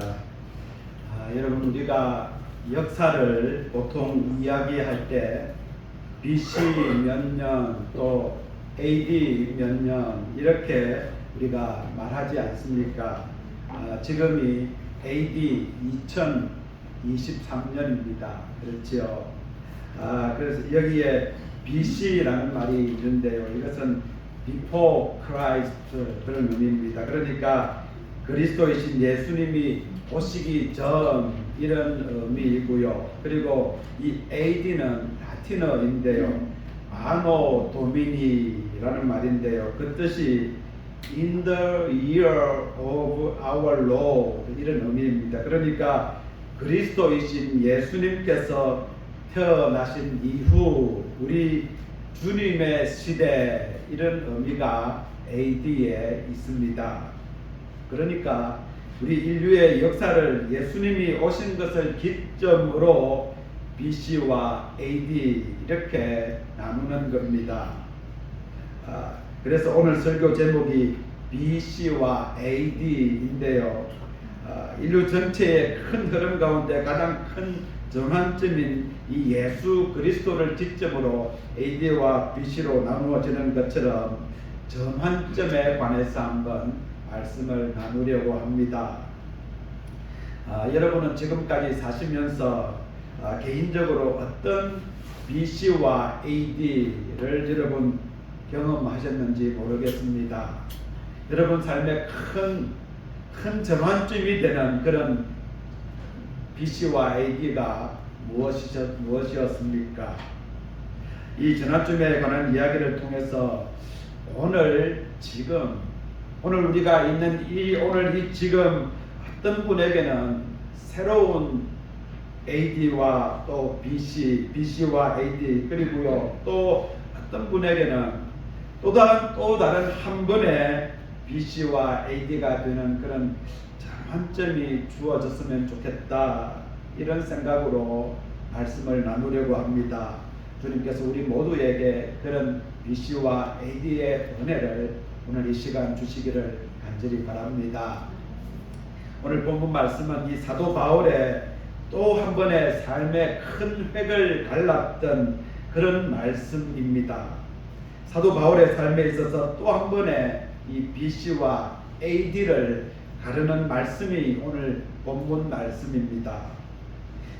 반갑습니다. 여러분, 우리가 역사를 보통 이야기할 때 BC 몇 년 또 AD 몇 년 이렇게 우리가 말하지 않습니까? 지금이 AD 2023년입니다. 그렇지요? 그래서 여기에 BC라는 말이 있는데요. 이것은 Before Christ 그런 의미입니다. 그러니까 그리스도이신 예수님이 오시기 전 이런 의미이고요. 그리고 이 AD는 라틴어인데요. 아노 도미니라는 말인데요. 그 뜻이 In the year of our Lord 이런 의미입니다. 그러니까 그리스도이신 예수님께서 태어나신 이후 우리 주님의 시대 이런 의미가 AD에 있습니다. 그러니까 우리 인류의 역사를 예수님이 오신 것을 기점으로 BC와 AD 이렇게 나누는 겁니다. 그래서 오늘 설교 제목이 BC와 AD인데요. 인류 전체의 큰 흐름 가운데 가장 큰 전환점인 이 예수 그리스도를 지점으로 AD와 BC로 나누어지는 것처럼 전환점에 관해서 한번 말씀을 나누려고 합니다. 여러분은 지금까지 사시면서 개인적으로 어떤 BC와 AD를 여러분 경험하셨는지 모르겠습니다. 여러분 삶의 큰 전환점이 되는 그런 BC와 AD가 무엇이었습니까? 이 전환점에 관한 이야기를 통해서 오늘 우리가 있는 오늘 이 지금 어떤 분에게는 새로운 AD와 또 BC와 AD 그리고요 또 어떤 분에게는 또 다른 한 번의 BC와 AD가 되는 그런 전환점이 주어졌으면 좋겠다 이런 생각으로 말씀을 나누려고 합니다. 주님께서 우리 모두에게 그런 BC와 AD의 은혜를 오늘 이 시간 주시기를 간절히 바랍니다. 오늘 본문 말씀은 이 사도 바울의 또 한 번의 삶의 큰 획을 갈랐던 그런 말씀입니다. 사도 바울의 삶에 있어서 또 한 번의 이 BC와 AD를 가르는 말씀이 오늘 본문 말씀입니다.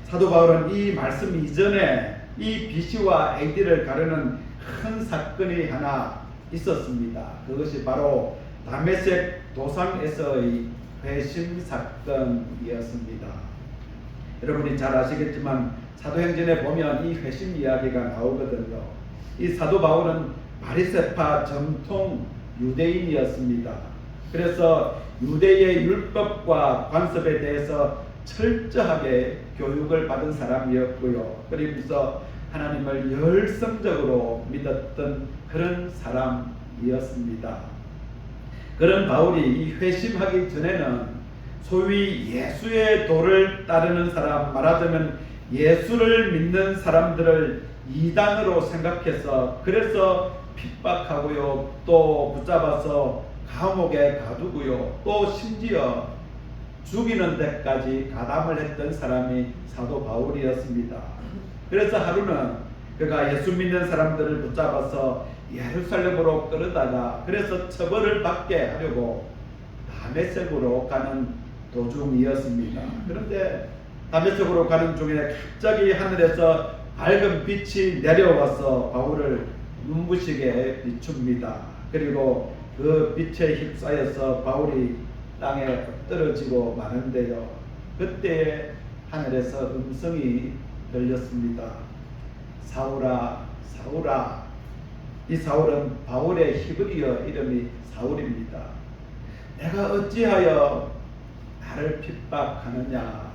사도 바울은 이 말씀 이전에 이 BC와 AD를 가르는 큰 사건이 하나 있었습니다. 그것이 바로 다메섹 도상에서의 회심 사건이었습니다. 여러분이 잘 아시겠지만 사도행전에 보면 이 회심 이야기가 나오거든요. 이 사도 바울은 바리새파 정통 유대인이었습니다. 그래서 유대의 율법과 관습에 대해서 철저하게 교육을 받은 사람이었고요. 그러면서 하나님을 열성적으로 믿었던 그런 사람이었습니다. 그런 바울이 이 회심하기 전에는 소위 예수의 도를 따르는 사람, 말하자면 예수를 믿는 사람들을 이단으로 생각해서 그래서 핍박하고요, 또 붙잡아서 감옥에 가두고요, 또 심지어 죽이는 데까지 가담을 했던 사람이 사도 바울이었습니다. 그래서 하루는 그가 예수 믿는 사람들을 붙잡아서 예루살렘으로 끌어다가 그래서 처벌을 받게 하려고 다메섹으로 가는 도중이었습니다. 그런데 다메섹으로 가는 중에 갑자기 하늘에서 밝은 빛이 내려와서 바울을 눈부시게 비춥니다. 그리고 그 빛에 휩싸여서 바울이 땅에 떨어지고 마는데요. 그때 하늘에서 음성이 들렸습니다. 사울아, 사울아. 이 사울은 바울의 히브리어 이름이 사울입니다. 내가 어찌하여 나를 핍박하느냐.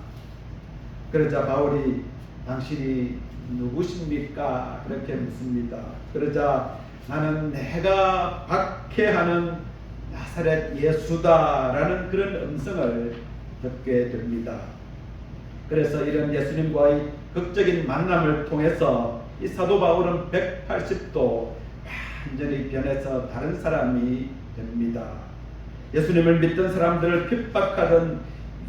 그러자 바울이 당신이 누구십니까? 그렇게 묻습니다. 그러자 나는 내가 박해하는 나사렛 예수다라는 그런 음성을 듣게 됩니다. 그래서 이런 예수님과의 극적인 만남을 통해서 이 사도 바울은 180도 완전히 변해서 다른 사람이 됩니다. 예수님을 믿던 사람들을 핍박하던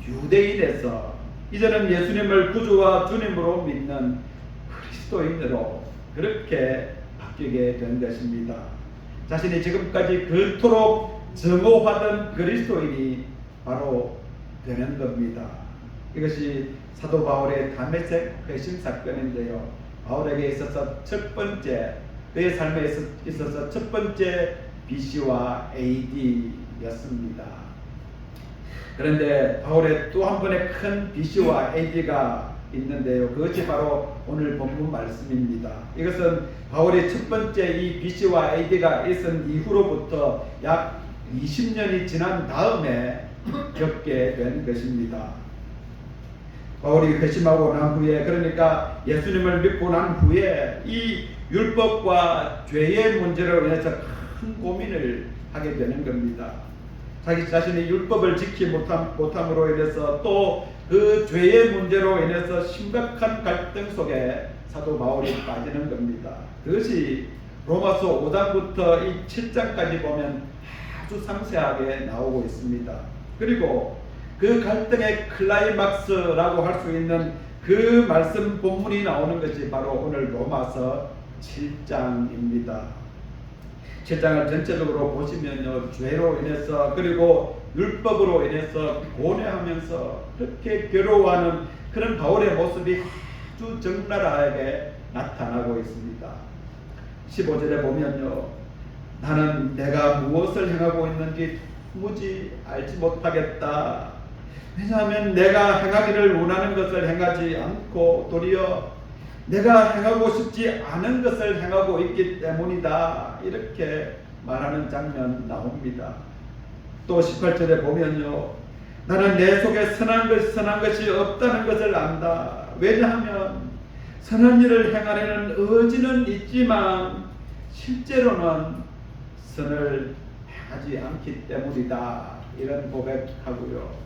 유대인에서 이제는 예수님을 구주와 주님으로 믿는 그리스도인으로 그렇게 바뀌게 된 것입니다. 자신이 지금까지 그토록 증오하던 그리스도인이 바로 되는 겁니다. 이것이 사도 바울의 다메섹 회심 사건인데요. 바울에게 있어서 첫 번째, 그의 삶에 있어서 첫 번째 BC와 AD였습니다. 그런데 바울의 또 한 번의 큰 BC와 AD가 있는데요. 그것이 바로 오늘 본문 말씀입니다. 이것은 바울의 첫 번째 이 BC와 AD가 있은 이후로부터 약 20년이 지난 다음에 겪게 된 것입니다. 바울이 회심하고 난 후에, 그러니까 예수님을 믿고 난 후에 이 율법과 죄의 문제로 인해서 큰 고민을 하게 되는 겁니다. 자기 자신이 율법을 지키지 못함으로 인해서 또 그 죄의 문제로 인해서 심각한 갈등 속에 사도 바울이 빠지는 겁니다. 그것이 로마서 5장부터 이 7장까지 보면 아주 상세하게 나오고 있습니다. 그리고 그 갈등의 클라이막스라고 할 수 있는 그 말씀 본문이 나오는 것이 바로 오늘 로마서 7장입니다. 7장을 전체적으로 보시면요, 죄로 인해서 그리고 율법으로 인해서 고뇌하면서 그렇게 괴로워하는 그런 바울의 모습이 아주 적나라하게 나타나고 있습니다. 15절에 보면요, 나는 내가 무엇을 행하고 있는지 도무지 알지 못하겠다. 왜냐하면 내가 행하기를 원하는 것을 행하지 않고 도리어 내가 행하고 싶지 않은 것을 행하고 있기 때문이다. 이렇게 말하는 장면 나옵니다. 또 18절에 보면요, 나는 내 속에 선한 것이 없다는 것을 안다. 왜냐하면 선한 일을 행하려는 의지는 있지만 실제로는 선을 행하지 않기 때문이다. 이런 고백하고요.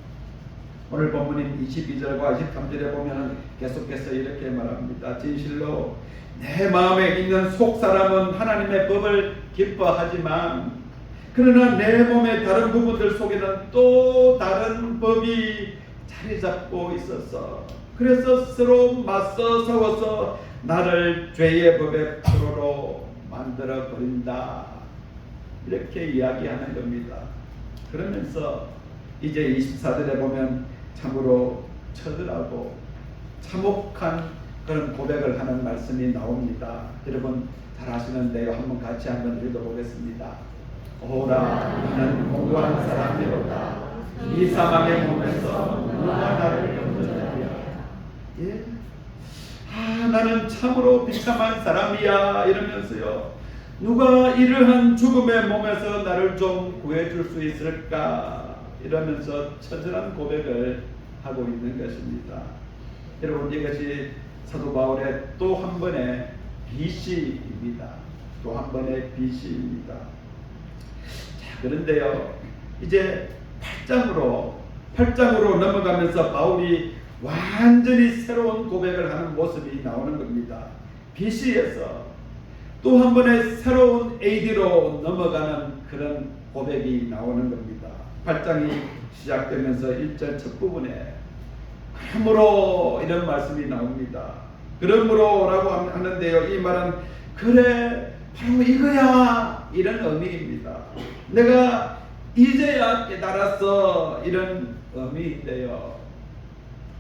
오늘 본문인 22절과 23절에 보면 계속해서 이렇게 말합니다. 진실로 내 마음에 있는 속사람은 하나님의 법을 기뻐하지만 그러나 내 몸의 다른 부분들 속에는 또 다른 법이 자리 잡고 있어서 그래서 서로 맞서 싸워서 나를 죄의 법의 포로로 만들어 버린다. 이렇게 이야기하는 겁니다. 그러면서 이제 24절에 보면 참으로 처절하고 참혹한 그런 고백을 하는 말씀이 나옵니다. 여러분 잘 아시는데요. 한번 읽어보겠습니다. 오라, 나는 공고한 사람이로다. 이 사망의 몸에서 누가 나를 건져내랴. 예? 나는 참으로 비참한 사람이야. 이러면서요, 누가 이러한 죽음의 몸에서 나를 좀 구해줄 수 있을까? 이러면서 처절한 고백을 하고 있는 것입니다. 여러분, 이것이 사도 바울의 또 한 번의 BC입니다. 또 한 번의 BC입니다. 자, 그런데요, 이제 8장으로 넘어가면서 바울이 완전히 새로운 고백을 하는 모습이 나오는 겁니다. BC에서 또 한 번의 새로운 AD로 넘어가는 그런 고백이 나오는 겁니다. 8장이 시작되면서 1절 첫 부분에 그러므로 이런 말씀이 나옵니다. 그러므로라고 하는데요, 이 말은 그래 바로 이거야 이런 의미입니다. 내가 이제야 깨달았어 이런 의미인데요,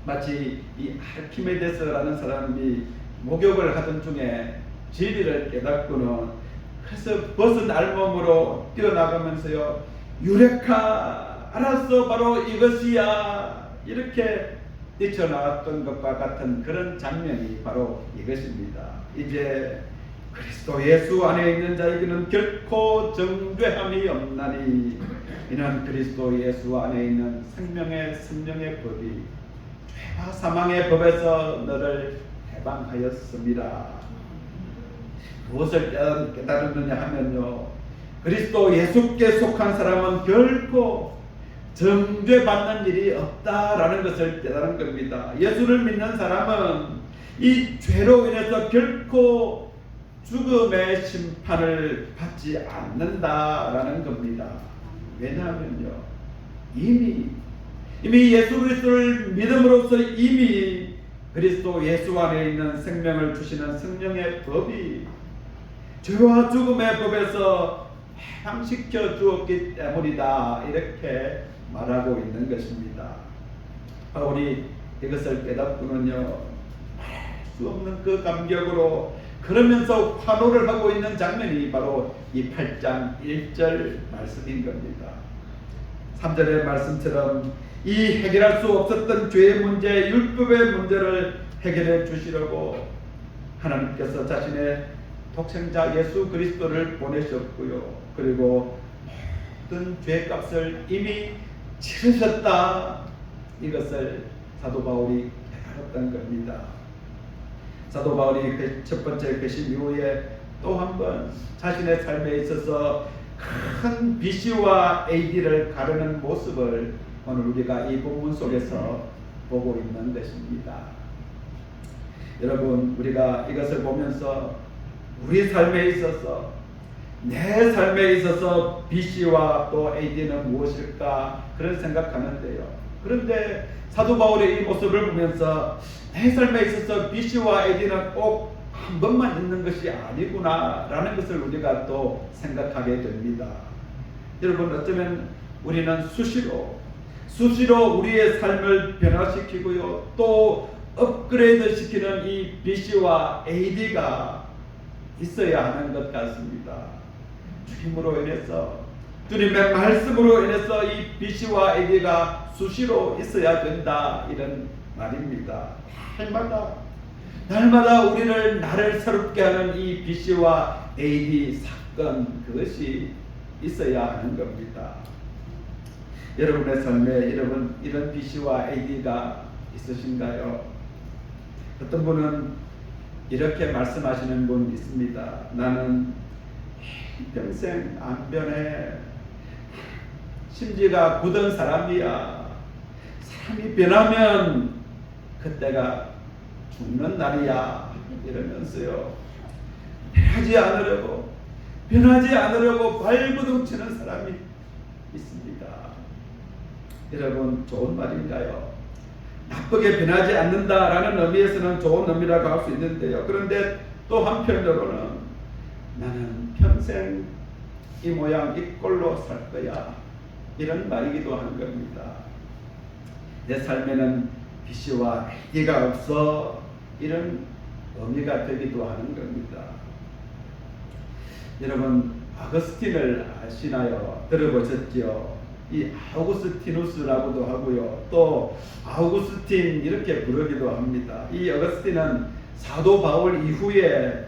마치 이 아르키메데스라는 사람이 목욕을 하던 중에 진리를 깨닫고는 그래서 벗은 알몸으로 뛰어나가면서요, 유레카, 알았어, 바로 이것이야, 이렇게 뛰쳐나왔던 것과 같은 그런 장면이 바로 이것입니다. 이제 그리스도 예수 안에 있는 자에게는 결코 정죄함이 없나니 이는 그리스도 예수 안에 있는 생명의 법이 죄와 사망의 법에서 너를 해방하였습니다. 무엇을 깨달았느냐 하면요, 그리스도 예수께 속한 사람은 결코 정죄받는 일이 없다라는 것을 깨달은 겁니다. 예수를 믿는 사람은 이 죄로 인해서 결코 죽음의 심판을 받지 않는다라는 겁니다. 왜냐하면요, 이미 이미 예수 그리스도를 믿음으로써 이미 그리스도 예수 안에 있는 생명을 주시는 성령의 법이 죄와 죽음의 법에서 해방시켜 주었기 때문이다, 이렇게 말하고 있는 것입니다. 바울이 이것을 깨닫고는요, 말할 수 없는 그 감격으로 그러면서 환호를 하고 있는 장면이 바로 이 8장 1절 말씀인 겁니다. 3절의 말씀처럼 이 해결할 수 없었던 죄의 문제, 율법의 문제를 해결해 주시려고 하나님께서 자신의 독생자 예수 그리스도를 보내셨고요, 그리고 모든 죄값을 이미 치르셨다, 이것을 사도 바울이 깨달았던 겁니다. 사도 바울이 그 첫 번째 회심 이후에 또 한 번 자신의 삶에 있어서 큰 BC와 AD를 가르는 모습을 오늘 우리가 이 본문 속에서 보고 있는 것입니다. 여러분, 우리가 이것을 보면서 우리 삶에 있어서, 내 삶에 있어서 BC와 또 AD는 무엇일까, 그런 생각하는데요. 그런데 사도 바울의 이 모습을 보면서 내 삶에 있어서 BC와 AD는 꼭 한 번만 있는 것이 아니구나 라는 것을 우리가 또 생각하게 됩니다. 여러분, 어쩌면 우리는 수시로 우리의 삶을 변화시키고요, 또 업그레이드 시키는 이 BC와 AD가 있어야 하는 것 같습니다. 주님으로 인해서, 주님의 말씀으로 인해서 이 BC와 AD가 수시로 있어야 된다, 이런 말입니다. 날마다 우리를 나를 새롭게 하는 이 BC와 AD 사건, 그것이 있어야 하는 겁니다. 여러분의 삶에 이런 BC와 AD가 있으신가요? 어떤 분은 이렇게 말씀하시는 분 있습니다. 나는 평생 안 변해. 심지가 굳은 사람이야. 사람이 변하면 그때가 죽는 날이야, 이러면서요, 변하지 않으려고 발버둥치는 사람이 있습니다. 여러분, 좋은 말인가요? 나쁘게 변하지 않는다라는 의미에서는 좋은 의미라고 할 수 있는데요, 그런데 또 한편으로는 나는 평생 이 모양 이 꼴로 살 거야, 이런 말이기도 하는 겁니다. 내 삶에는 BC와 AD가 없어, 이런 의미가 되기도 하는 겁니다. 여러분, 아거스틴을 아시나요? 들어보셨죠? 이 아우구스티누스라고도 하고요, 또 아우구스틴 이렇게 부르기도 합니다. 이 아거스틴은 사도 바울 이후에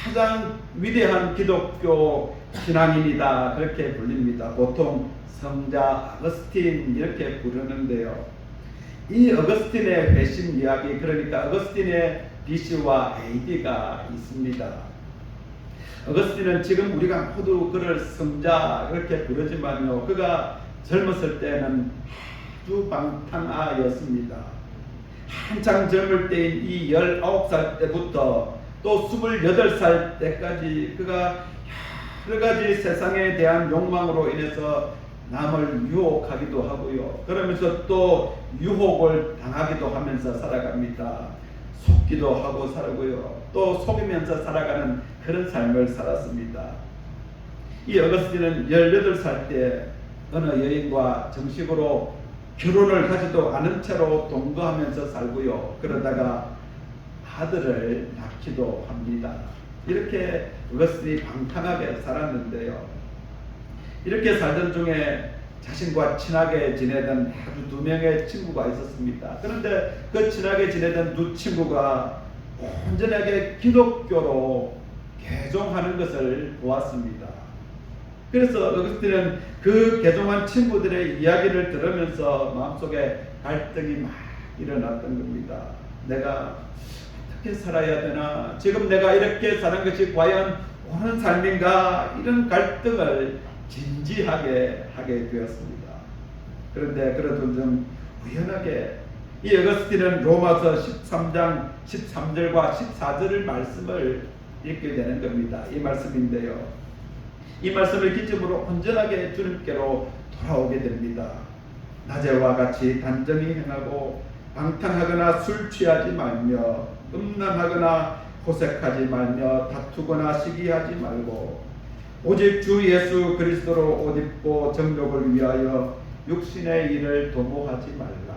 가장 위대한 기독교 신앙인이다, 그렇게 불립니다. 보통 성자 아거스틴 이렇게 부르는데요, 이 어거스틴의 회심 이야기, 그러니까 어거스틴의 BC와 AD가 있습니다. 어거스틴은 지금 우리가 모두 그를 성자 이렇게 부르지만요, 그가 젊었을 때는 아주 방탕아였습니다. 한창 젊을 때인 이 19살 때부터 또 28살 때까지 그가 여러 가지 세상에 대한 욕망으로 인해서 남을 유혹하기도 하고요, 그러면서 또 유혹을 당하기도 하면서 살아갑니다. 속기도 하고 살고요, 또 속이면서 살아가는 그런 삶을 살았습니다. 이 어거스틴은 18살 때 어느 여인과 정식으로 결혼을 하지도 않은 채로 동거하면서 살고요, 그러다가 아들을 낳기도 합니다. 이렇게 어거스틴이 방탕하게 살았는데요, 이렇게 살던 중에 자신과 친하게 지내던 아주 두 명의 친구가 있었습니다. 그런데 그 친하게 지내던 두 친구가 온전하게 기독교로 개종하는 것을 보았습니다. 그래서 어거스틴은 그 개종한 친구들의 이야기를 들으면서 마음속에 갈등이 막 일어났던 겁니다. 내가 어떻게 살아야 되나? 지금 내가 이렇게 사는 것이 과연 옳은 삶인가? 이런 갈등을 진지하게 하게 되었습니다. 그런데 그래도 좀 우연하게 이 어거스틴은 로마서 13장 13절과 14절의 말씀을 읽게 되는 겁니다. 이 말씀인데요, 이 말씀을 기점으로 온전하게 주님께로 돌아오게 됩니다. 낮에와 같이 단정히 행하고 방탕하거나 술 취하지 말며 음란하거나 호색하지 말며 다투거나 시기하지 말고 오직 주 예수 그리스도로 옷 입고 정욕을 위하여 육신의 일을 도모하지 말라.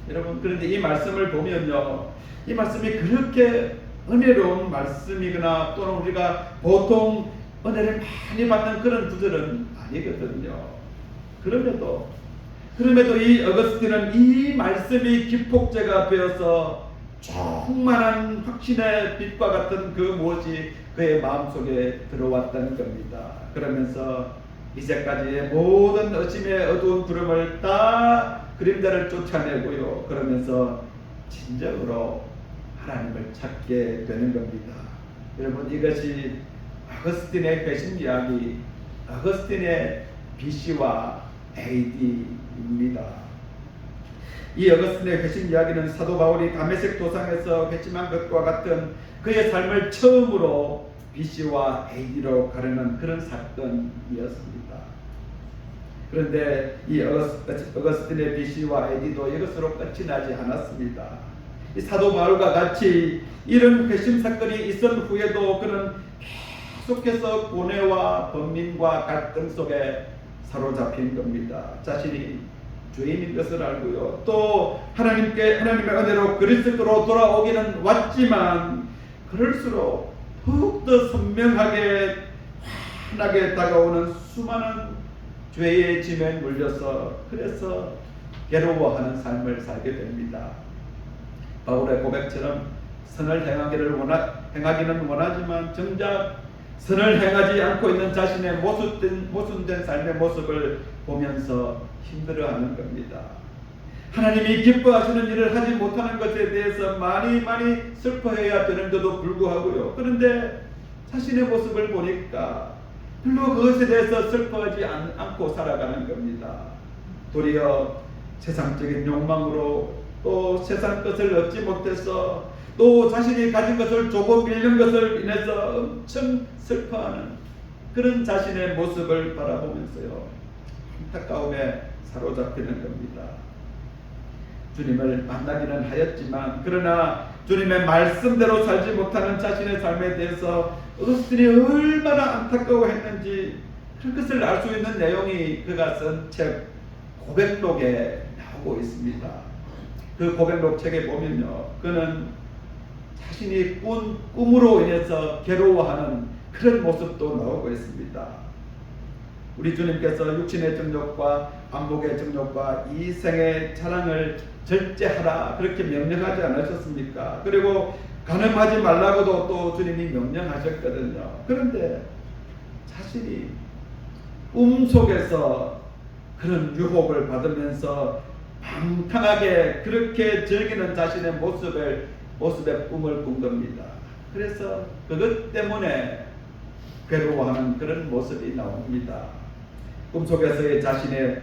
여러분, 그런데 이 말씀을 보면요, 이 말씀이 그렇게 은혜로운 말씀이거나 또는 우리가 보통 은혜를 많이 받는 그런 구절은 아니거든요. 그럼에도 이 어거스틴은 이 말씀이 기폭제가 되어서 충만한 확신의 빛과 같은 그 무엇이 그의 마음속에 들어왔다는 겁니다. 그러면서 이제까지의 모든 의심의 어두운 구름을 다 그림자를 쫓아내고요. 그러면서 진정으로 하나님을 찾게 되는 겁니다. 여러분, 이것이 어거스틴의 배신 이야기, 어거스틴의 BC와 AD입니다. 이 어거스틴의 회심 이야기는 사도 바울이 다메섹 도상에서 회심한 것과 같은 그의 삶을 처음으로 BC와 AD로 가르는 그런 사건이었습니다. 그런데 이 어거스틴의 BC와 AD도 이것으로 끝이 나지 않았습니다. 이 사도 바울과 같이 이런 회심 사건이 있은 후에도 그는 계속해서 고뇌와 번민과 갈등 속에 사로잡힌 겁니다. 자신이 죄인인 것을 알고요. 또 하나님의 은혜로 그리스도로 돌아오기는 왔지만 그럴수록 더욱더 선명하게 환하게 다가오는 수많은 죄의 짐에 물려서 그래서 괴로워하는 삶을 살게 됩니다. 바울의 고백처럼 선을 행하기는 원하지만 정작 선을 행하지 않고 있는 자신의 모순된 삶의 모습을 보면서 힘들어하는 겁니다. 하나님이 기뻐하시는 일을 하지 못하는 것에 대해서 많이 슬퍼해야 되는데도 불구하고요. 그런데 자신의 모습을 보니까 별로 그것에 대해서 슬퍼하지 않고 살아가는 겁니다. 도리어 세상적인 욕망으로 또 세상 것을 얻지 못해서 또 자신이 가진 것을 조금 잃는 것을 인해서 엄청 슬퍼하는 그런 자신의 모습을 바라보면서요, 안타까움에 사로잡히는 겁니다. 주님을 만나기는 하였지만 그러나 주님의 말씀대로 살지 못하는 자신의 삶에 대해서 어거스틴이 얼마나 안타까워했는지 그것을 알 수 있는 내용이 그가 쓴 책 고백록에 나오고 있습니다. 그 고백록 책에 보면요, 그는 자신이 꾼 꿈으로 인해서 괴로워하는 그런 모습도 나오고 있습니다. 우리 주님께서 육신의 정욕과 안목의 정욕과 이생의 자랑을 절제하라 그렇게 명령하지 않으셨습니까? 그리고 간음하지 말라고도 또 주님이 명령하셨거든요. 그런데 자신이 꿈 속에서 그런 유혹을 받으면서 방탕하게 그렇게 즐기는 자신의 모습의 꿈을 꾼 겁니다. 그래서 그것 때문에 괴로워하는 그런 모습이 나옵니다. 꿈속에서의 자신의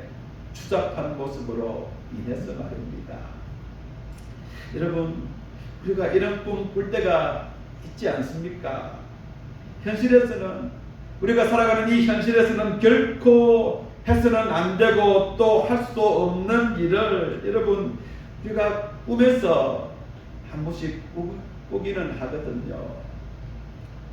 추잡한 모습으로 인해서 말입니다. 여러분, 우리가 이런 꿈 꿀 때가 있지 않습니까? 현실에서는, 우리가 살아가는 이 현실에서는 결코 해서는 안 되고 또 할 수도 없는 일을 여러분 우리가 꿈에서 한 번씩 꾸기는 하거든요.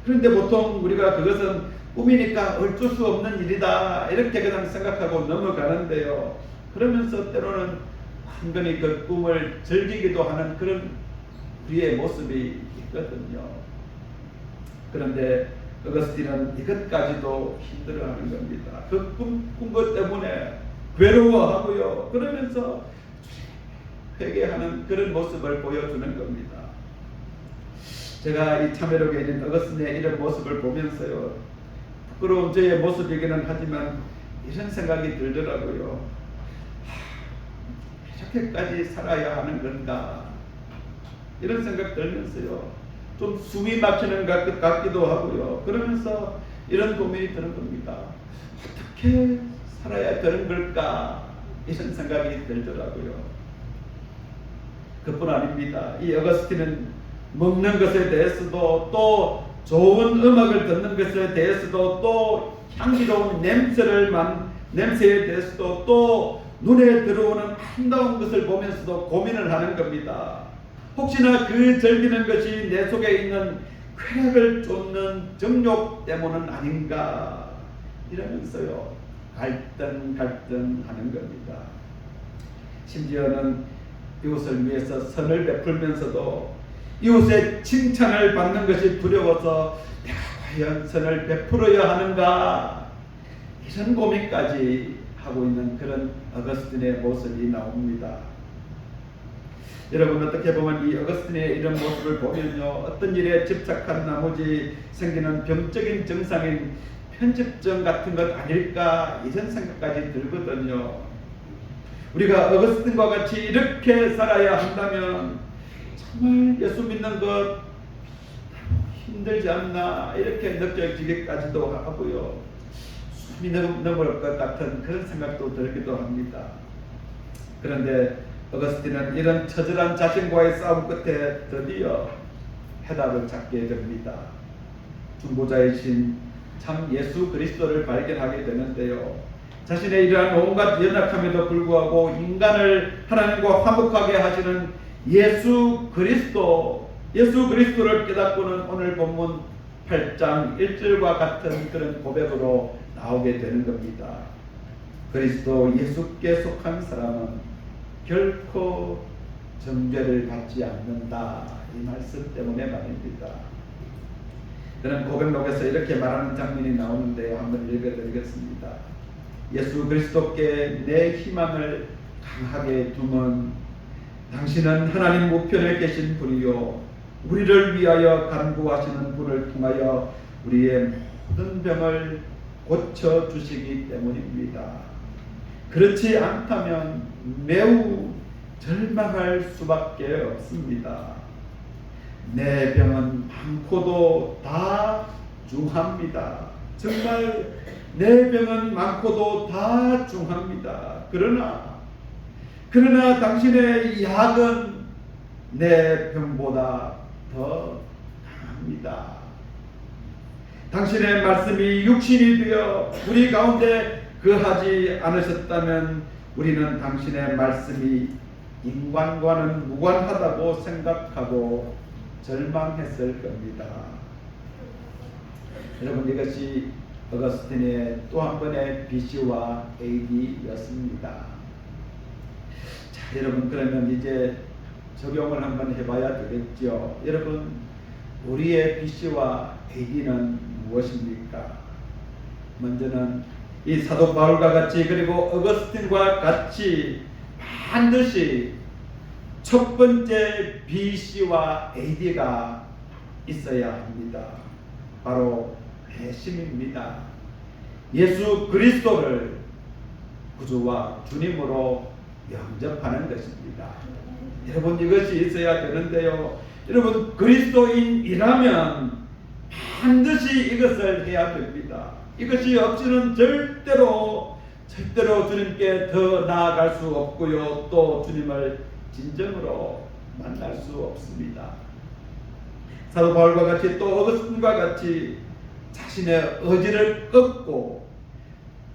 그런데 보통 우리가 그것은 꿈이니까 어쩔 수 없는 일이다 이렇게 그냥 생각하고 넘어가는데요. 그러면서 때로는 한번히 그 꿈을 즐기기도 하는 그런 우리의 모습이 있거든요. 그런데 어거스틴은 이것까지도 힘들어하는 겁니다. 그 꾼 것 때문에 괴로워하고요. 그러면서 회개하는 그런 모습을 보여주는 겁니다. 제가 이 참회록에 있는 어거스틴의 이런 모습을 보면서요, 부끄러운 저의 모습이기는 하지만 이런 생각이 들더라고요. 이렇게까지 살아야 하는 건가? 이런 생각 들면서요, 좀 숨이 막히는 것 같기도 하고요. 그러면서 이런 고민이 드는 겁니다. 어떻게 살아야 되는 걸까? 이런 생각이 들더라고요. 그뿐 아닙니다. 이 어거스틴은 먹는 것에 대해서도 또 좋은 음악을 듣는 것에 대해서도 또 향기로운 냄새를 냄새에 대해서도 또 눈에 들어오는 아름다운 것을 보면서도 고민을 하는 겁니다. 혹시나 그 즐기는 것이 내 속에 있는 쾌락을 쫓는 정욕 때문은 아닌가 이러면서요 갈등하는 겁니다. 심지어는 이웃을 위해서 선을 베풀면서도 이웃의 칭찬을 받는 것이 두려워서 내가 과연 선을 베풀어야 하는가 이런 고민까지 하고 있는 그런 어거스틴의 모습이 나옵니다. 여러분 어떻게 보면 이 어거스틴의 이런 모습을 보면요 어떤 일에 집착한 나머지 생기는 병적인 증상인 편집증 같은 것 아닐까 이런 생각까지 들거든요. 우리가 어거스틴과 같이 이렇게 살아야 한다면 정말 예수 믿는 것 힘들지 않나 이렇게 느껴지기까지도 하고요. 숨이 넘어올 것 같은 그런 생각도 들기도 합니다. 그런데 어거스틴은 이런 처절한 자신과의 싸움 끝에 드디어 해답을 찾게 됩니다. 중보자이신 참 예수 그리스도를 발견하게 되는데요. 자신의 이러한 온갖 연약함에도 불구하고 인간을 하나님과 화목하게 하시는 예수 그리스도를 깨닫고는 오늘 본문 8장 1절과 같은 그런 고백으로 나오게 되는 겁니다. 그리스도 예수께 속한 사람은 결코 정죄를 받지 않는다. 이 말씀 때문에 말입니다. 그는 고백록에서 이렇게 말하는 장면이 나오는데 한번 읽어드리겠습니다. 예수 그리스도께 내 희망을 강하게 두면 당신은 하나님 우편에 계신 분이요 우리를 위하여 간구하시는 분을 통하여 우리의 모든 병을 고쳐주시기 때문입니다. 그렇지 않다면 매우 절망할 수밖에 없습니다. 내 병은 많고도 다 중합니다. 정말 내 병은 많고도 다 중합니다. 그러나 당신의 약은 내 병보다 더 강합니다. 당신의 말씀이 육신이 되어 우리 가운데 거하지 않으셨다면 우리는 당신의 말씀이 인간과는 무관하다고 생각하고 절망했을 겁니다. 여러분 이것이 어거스틴의 또 한 번의 BC와 AD였습니다. 자, 여러분 그러면 이제 적용을 한번 해봐야 되겠죠. 여러분 우리의 BC와 AD는 무엇입니까? 먼저는 이 사도 바울과 같이 그리고 어거스틴과 같이 반드시 첫 번째 BC와 AD가 있어야 합니다. 바로 회심입니다. 예수 그리스도를 구주와 주님으로 영접하는 것입니다. 여러분 이것이 있어야 되는데요. 여러분 그리스도인이라면 반드시 이것을 해야 됩니다. 이것이 없이는 절대로 주님께 더 나아갈 수 없고요. 또 주님을 진정으로 만날 수 없습니다. 사도 바울과 같이 또 어거스틴과 같이 자신의 의지를 꺾고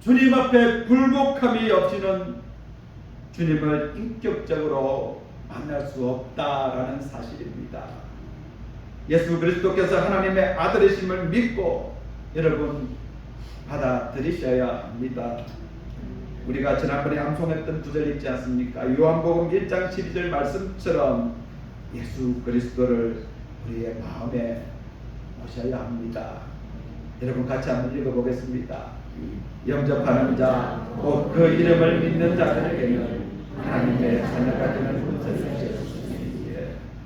주님 앞에 굴복함이 없이는 주님을 인격적으로 만날 수 없다라는 사실입니다. 예수 그리스도께서 하나님의 아들이심을 믿고 여러분 받아들이셔야 합니다. 우리가 지난번에 암송했던 구절 있지 않습니까? 요한복음 1장 12절 말씀처럼 예수 그리스도를 우리의 마음에 모셔야 합니다. 여러분 같이 한번 읽어보겠습니다. 영접하는 자, 곧 그 이름을 믿는 자들에게는 하나님의 자녀가 되는 것을 주셨습니다.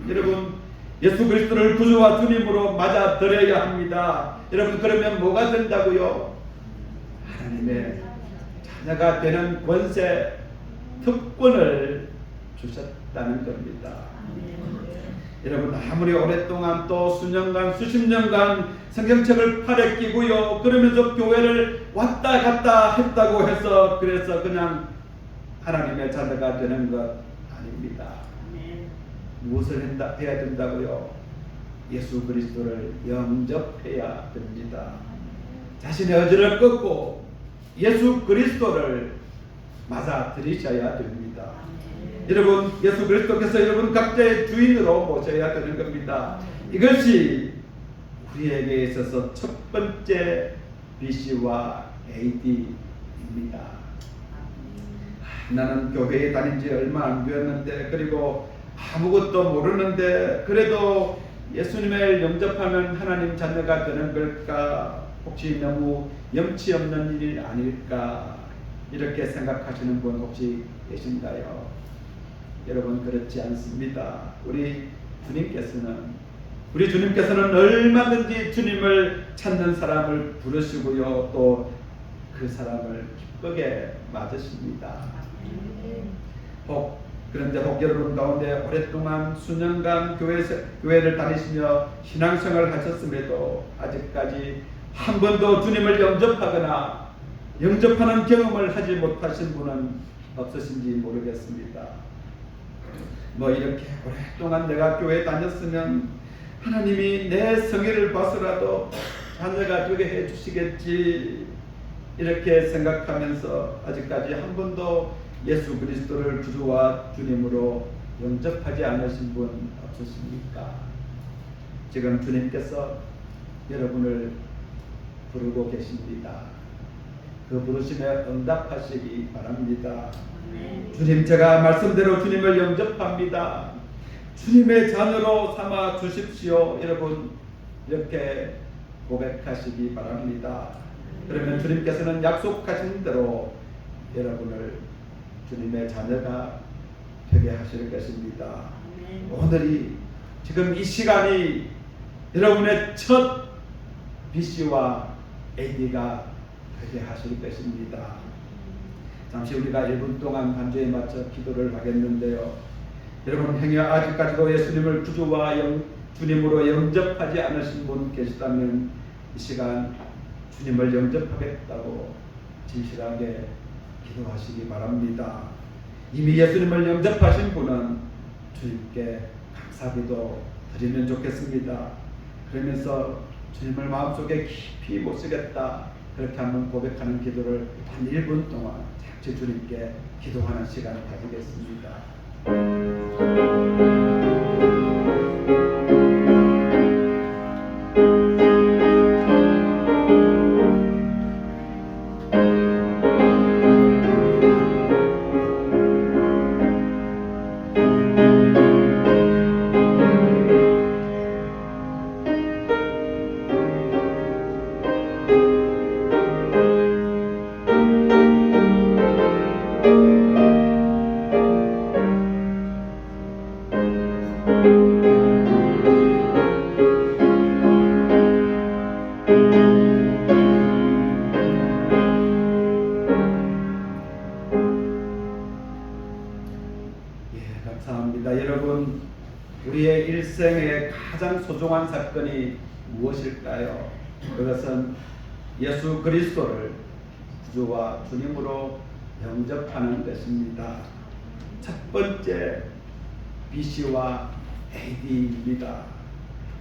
여러분 예수 그리스도를 구주와 주님으로 맞아들여야 합니다. 여러분 그러면 뭐가 된다고요? 하나님의 자녀가 되는 권세, 특권을 주셨다는 겁니다. 여러분 아무리 오랫동안 또 수년간 수십 년간 성경책을 팔에 끼고요 그러면서 교회를 왔다 갔다 했다고 해서 그래서 그냥 하나님의 자녀가 되는 것 아닙니다. 무엇을 해야 된다고요? 예수 그리스도를 영접해야 됩니다. 자신의 의지를 꺾고 예수 그리스도를 맞아들이셔야 됩니다. 여러분, 예수 그리스도께서 여러분 각자의 주인으로 모셔야 되는 겁니다. 이것이 우리에게 있어서 첫 번째 BC와 AD입니다. 나는 교회에 다닌 지 얼마 안 되었는데, 그리고 아무것도 모르는데 그래도 예수님을 영접하면 하나님 자녀가 되는 걸까? 혹시 너무 염치 없는 일 아닐까? 이렇게 생각하시는 분 혹시 계신가요? 여러분, 그렇지 않습니다. 우리 주님께서는 얼마든지 주님을 찾는 사람을 부르시고요, 또 그 사람을 기쁘게 맞으십니다. 그런데 여러분 가운데 오랫동안 수년간 교회를 다니시며 신앙생활을 하셨음에도 아직까지 한 번도 주님을 영접하거나 영접하는 경험을 하지 못하신 분은 없으신지 모르겠습니다. 이렇게 오랫동안 내가 교회에 다녔으면 하나님이 내 성의를 봐서라도 자녀가 되게 해주시겠지, 이렇게 생각하면서 아직까지 한 번도 예수 그리스도를 구주와 주님으로 영접하지 않으신 분 없으십니까? 지금 주님께서 여러분을 부르고 계십니다. 그 부르심에 응답하시기 바랍니다. 주님, 제가 말씀대로 주님을 영접합니다. 주님의 자녀로 삼아 주십시오. 여러분, 이렇게 고백하시기 바랍니다. 그러면 주님께서는 약속하신 대로 여러분을 주님의 자녀가 되게 하실 것입니다. 오늘이, 지금 이 시간이 여러분의 첫 BC와 AD가 되게 하실 것입니다. 잠시 우리가 1분 동안 반주에 맞춰 기도를 하겠는데요. 여러분, 행여 아직까지도 예수님을 구주와 주님으로 영접하지 않으신 분 계시다면 이 시간 주님을 영접하겠다고 진실하게 기도하시기 바랍니다. 이미 예수님을 영접하신 분은 주님께 감사기도 드리면 좋겠습니다. 그러면서 주님을 마음속에 깊이 모시겠다, 그렇게 한번 고백하는 기도를 한 1분 동안 잠시 주님께 기도하는 시간을 가지겠습니다. 감사합니다. 여러분, 우리의 일생의 가장 소중한 사건이 무엇일까요? 그것은 예수 그리스도를 구주와 주님으로 영접하는 것입니다. 첫 번째 BC와 AD입니다.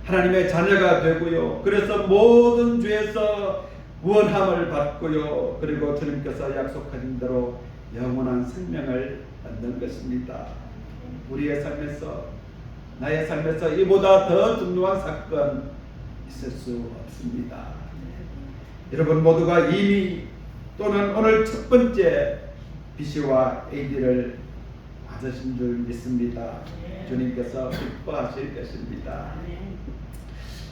하나님의 자녀가 되고요, 그래서 모든 죄에서 구원함을 받고요, 그리고 주님께서 약속하신 대로 영원한 생명을 얻는 것입니다. 우리의 삶에서, 나의 삶에서 이보다 더 중요한 사건 있을 수 없습니다. 여러분 모두가 이미 또는 오늘 첫 번째 BC와 AD를 받으신 줄 믿습니다. 주님께서 기뻐하실 것입니다.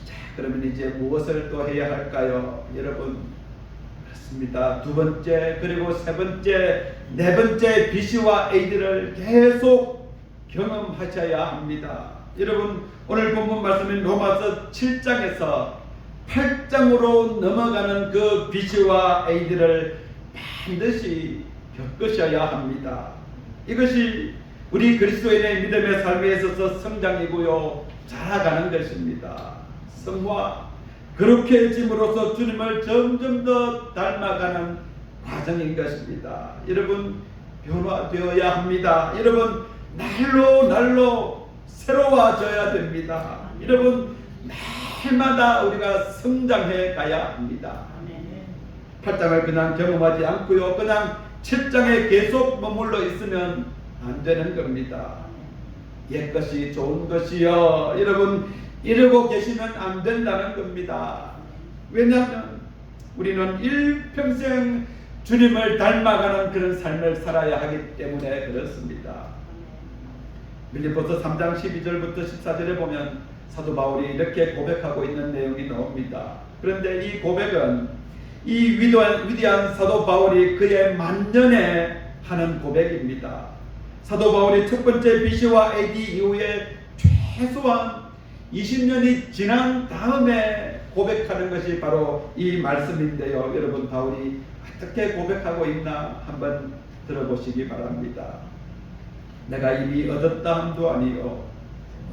자, 그러면 이제 무엇을 또 해야 할까요? 여러분, 그렇습니다. 두 번째, 그리고 세 번째, 네 번째 BC와 AD를 계속 경험하셔야 합니다. 여러분, 오늘 본문 말씀인 로마서 7장에서 8장으로 넘어가는 그 BC와 AD를 반드시 겪으셔야 합니다. 이것이 우리 그리스도인의 믿음의 삶에 있어서 성장이고요, 자라가는 것입니다. 성화, 그렇게 해짐으로써 주님을 점점 더 닮아가는 과정인 것입니다. 여러분, 변화되어야 합니다. 여러분, 날로 새로워져야 됩니다. 여러분, 날마다 우리가 성장해 가야 합니다. 8장을 그냥 경험하지 않고요. 그냥 7장에 계속 머물러 있으면 안 되는 겁니다. 옛것이 좋은 것이요. 여러분, 이러고 계시면 안 된다는 겁니다. 왜냐하면 우리는 일평생 주님을 닮아가는 그런 삶을 살아야 하기 때문에 그렇습니다. 빌립보서 3장 12절부터 14절에 보면 사도 바울이 이렇게 고백하고 있는 내용이 나옵니다. 그런데 이 고백은 이 위대한 사도 바울이 그의 만년에 하는 고백입니다. 사도 바울이 첫 번째 BC와 AD 이후에 최소한 20년이 지난 다음에 고백하는 것이 바로 이 말씀인데요. 여러분, 바울이 어떻게 고백하고 있나 한번 들어보시기 바랍니다. 내가 이미 얻었다 함도 아니요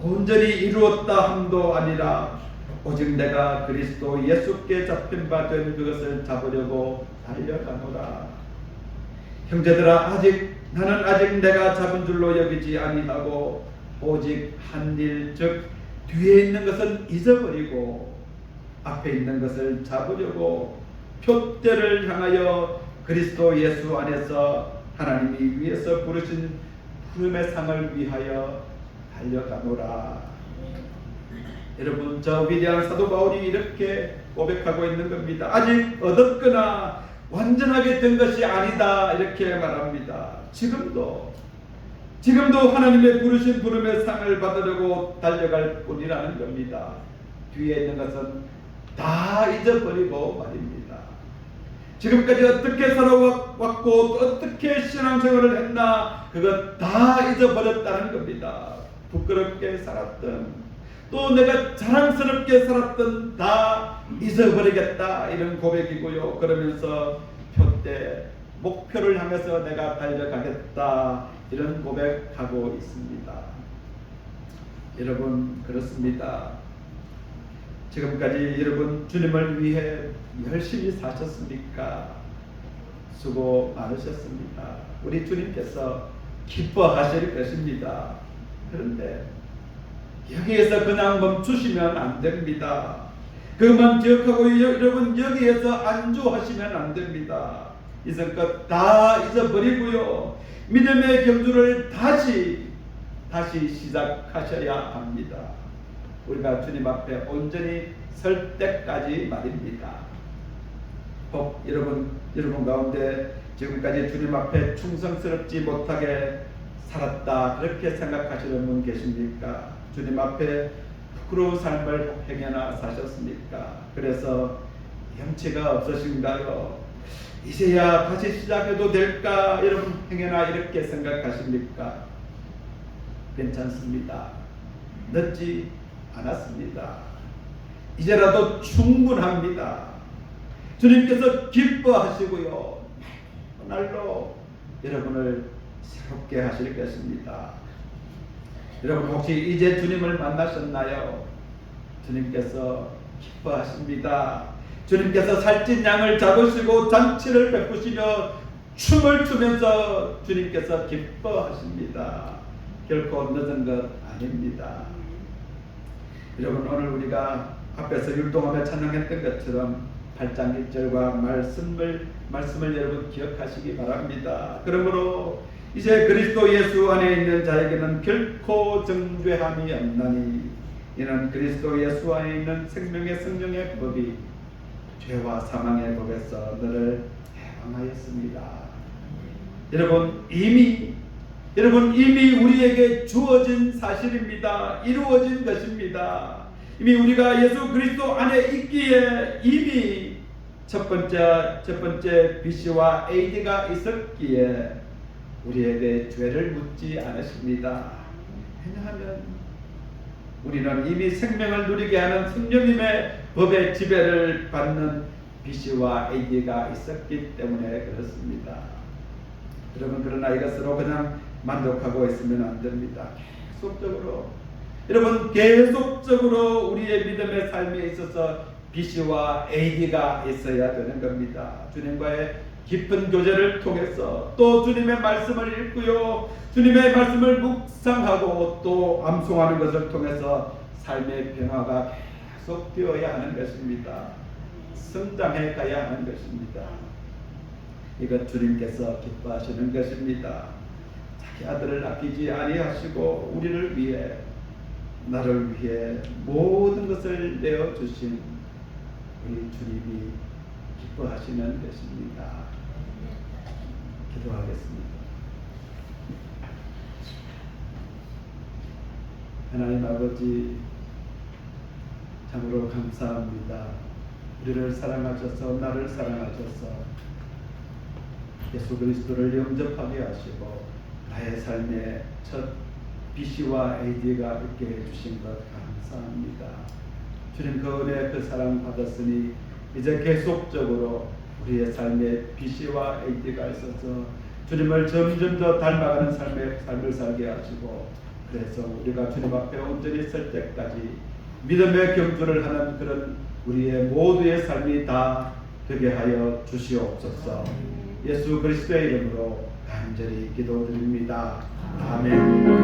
온전히 이루었다 함도 아니라 오직 내가 그리스도 예수께 잡힌 바 된 그것을 잡으려고 달려가노라. 형제들아, 나는 아직 내가 잡은 줄로 여기지 아니하고 오직 한 일, 즉 뒤에 있는 것은 잊어버리고 앞에 있는 것을 잡으려고 표대를 향하여 그리스도 예수 안에서 하나님이 위에서 부르신 부름의 상을 위하여 달려가노라. 여러분, 저 위대한 사도 바울이 이렇게 고백하고 있는 겁니다. 아직 얻었거나 완전하게 된 것이 아니다, 이렇게 말합니다. 지금도 하나님의 부르신 부름의 상을 받으려고 달려갈 뿐이라는 겁니다. 뒤에 있는 것은 다 잊어버리고 말입니다. 지금까지 어떻게 살아왔고 또 어떻게 신앙생활을 했나, 그것 다 잊어버렸다는 겁니다. 부끄럽게 살았던, 또 내가 자랑스럽게 살았던 다 잊어버리겠다, 이런 고백이고요. 그러면서 표대, 목표를 향해서 내가 달려가겠다, 이런 고백하고 있습니다. 여러분, 그렇습니다. 지금까지 여러분 주님을 위해 열심히 사셨습니까? 수고 많으셨습니다. 우리 주님께서 기뻐하실 것입니다. 그런데 여기에서 그냥 멈추시면 안 됩니다. 그것만 기억하고 여러분 여기에서 안주하시면 안 됩니다. 이전껏 다 잊어버리고요, 믿음의 경주를 다시 시작하셔야 합니다. 우리가 주님 앞에 온전히 설 때까지 말입니다. 혹 여러분 가운데 지금까지 주님 앞에 충성스럽지 못하게 살았다, 그렇게 생각하시는 분 계십니까? 주님 앞에 부끄러운 삶을 행여나 사셨습니까? 그래서 염치가 없으신가요? 이제야 다시 시작해도 될까? 여러분 행여나 이렇게 생각하십니까? 괜찮습니다. 늦지 않았습니다. 이제라도 충분합니다. 주님께서 기뻐하시고요, 날로 여러분을 새롭게 하실 것입니다. 여러분 혹시 이제 주님을 만나셨나요? 주님께서 기뻐하십니다. 주님께서 살찐 양을 잡으시고 잔치를 베푸시며 춤을 추면서 주님께서 기뻐하십니다. 결코 늦은 것 아닙니다. 여러분, 오늘 우리가 앞에서 율동하며 찬양했던 것처럼 8장 1절과 말씀을 여러분 기억하시기 바랍니다. 그러므로 이제 그리스도 예수 안에 있는 자에게는 결코 정죄함이 없나니 이는 그리스도 예수 안에 있는 생명의 성령의 법이 죄와 사망의 법에서 너를 해방하였습니다. 여러분 이미 우리에게 주어진 사실입니다. 이루어진 것입니다. 이미 우리가 예수 그리스도 안에 있기에 이미 첫 번째 BC와 AD가 있었기에 우리에게 죄를 묻지 않으십니다. 왜냐하면 우리는 이미 생명을 누리게 하는 성령님의 법의 지배를 받는 BC와 AD가 있었기 때문에 그렇습니다. 여러분, 그러나 이것으로 그냥 만족하고 있으면 안 됩니다. 계속적으로 우리의 믿음의 삶에 있어서 BC와 AD가 있어야 되는 겁니다. 주님과의 깊은 교제를 통해서 또 주님의 말씀을 읽고요, 주님의 말씀을 묵상하고 또 암송하는 것을 통해서 삶의 변화가 계속 되어야 하는 것입니다. 성장해 가야 하는 것입니다. 이것 주님께서 기뻐하시는 것입니다. 자기 아들을 아끼지 아니하시고 우리를 위해, 나를 위해 모든 것을 내어주신 우리 주님이 기뻐하시는 것입니다. 기도하겠습니다. 하나님 아버지, 참으로 감사합니다. 우리를 사랑하셔서, 나를 사랑하셔서 예수 그리스도를 영접하게 하시고 나의 삶의 첫 BC와 AD가 있게 해주신 것 감사합니다. 주님, 그 은혜, 그 사랑 받았으니 이제 계속적으로 우리의 삶에 BC와 AD가 있어서 주님을 점점 더 닮아가는 삶을 살게 하시고, 그래서 우리가 주님 앞에 온전히 설 때까지 믿음의 경주를 하는 그런 우리의 모두의 삶이 다 되게 하여 주시옵소서. 예수 그리스도의 이름으로 간절히 기도드립니다. 아멘.